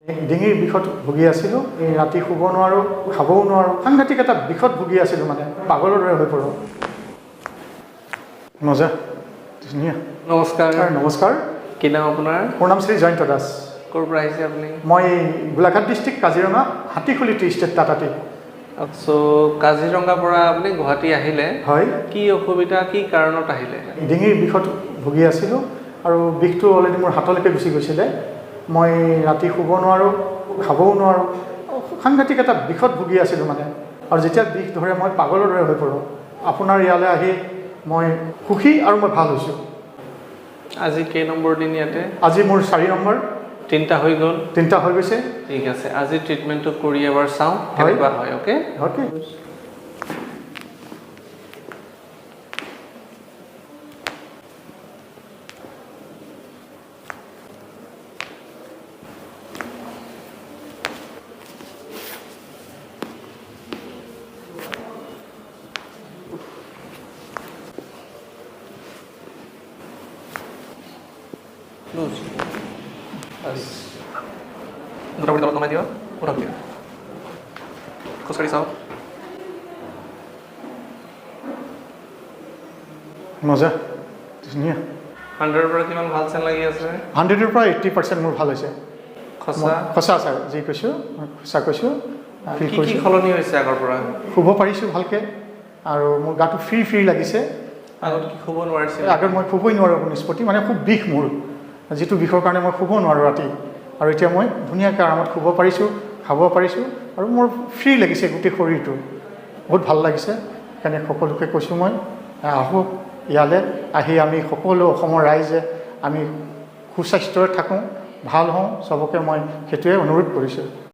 ডিঙিৰ বিষত ভুগি আছিলোঁ। ৰাতি শুব নোৱাৰোঁ, খাবও নোৱাৰোঁ, সাংঘাতিক এটা বিষত ভুগি আছিলোঁ, মানে পাগলৰ দৰে হৈ পৰোঁ। মজা ধুনীয়া। নমস্কাৰ। নমস্কাৰ। কি নাম আপোনাৰ? মোৰ নাম শ্ৰী জয়ন্ত দাস। ক'ৰ পৰা আহিছে আপুনি? মই Golaghat district, Kaziranga, Hatikhuli tea estate, টাটাটি। কাজিৰঙাৰ পৰা আপুনি গুৱাহাটী আহিলে, হয়। কি অসুবিধা, কি কাৰণত আহিলে? ডিঙিৰ বিষত ভুগি আছিলোঁ আৰু বিষটো অলৰেডি মোৰ হাতলৈকে গুচি গৈছিলে। মই ৰাতি শুব নোৱাৰোঁ, খাবও নোৱাৰোঁ, সাংঘাতিক এটা বিষত ভুগি আছিলোঁ মানে। আৰু যেতিয়া বিষ ধৰে মই পাগলৰ দৰে হৈ পৰোঁ। আপোনাৰ ইয়ালৈ আহি মই সুখী আৰু মই ভাল হৈছোঁ। আজি কেই নম্বৰ দিন ইয়াতে? আজি মোৰ 4 নম্বৰ। 3টা হৈ গ'ল? 3টা হৈ গৈছে। ঠিক আছে, আজি ট্ৰিটমেণ্টটো কৰি এবাৰ চাওঁ কেনেকুৱা হয়। Okay okay. মোটামুটি তলত নমাই দিয়ক, উঠক দিয়ক, খোজকাঢ়ি চাওক। মজা ধুনীয়া। 100ৰ পৰা কিমান ভাল যেন লাগি আছে? 100ৰ পৰা 80% মোৰ ভাল হৈছে। সঁচা ছাৰ, যি কৈছোঁ সঁচা কৈছোঁ। কি সলনি হৈছে আগৰ পৰা? শুব পাৰিছোঁ ভালকৈ আৰু মোৰ গাটো ফ্ৰী লাগিছে। আগত কি শুব নোৱাৰিছিল? আগত মই শুবই নোৱাৰোঁ নিষ্পত্তি, মানে খুব বিষ মোৰ, যিটো বিষৰ কাৰণে মই শুব নোৱাৰোঁ ৰাতি। আৰু এতিয়া মই ধুনীয়াকৈ আৰামত শুব পাৰিছোঁ, খাব পাৰিছোঁ আৰু মোৰ ফ্ৰী লাগিছে গোটেই শৰীৰটো। বহুত ভাল লাগিছে। সেইকাৰণে সকলোকে কৈছোঁ মই, আহক ইয়ালৈ, আহি আমি সকলো অসমৰ ৰাইজে আমি সুস্বাস্থ্যৰে থাকোঁ, ভাল হওঁ, চবকে মই সেইটোৱে অনুৰোধ কৰিছোঁ।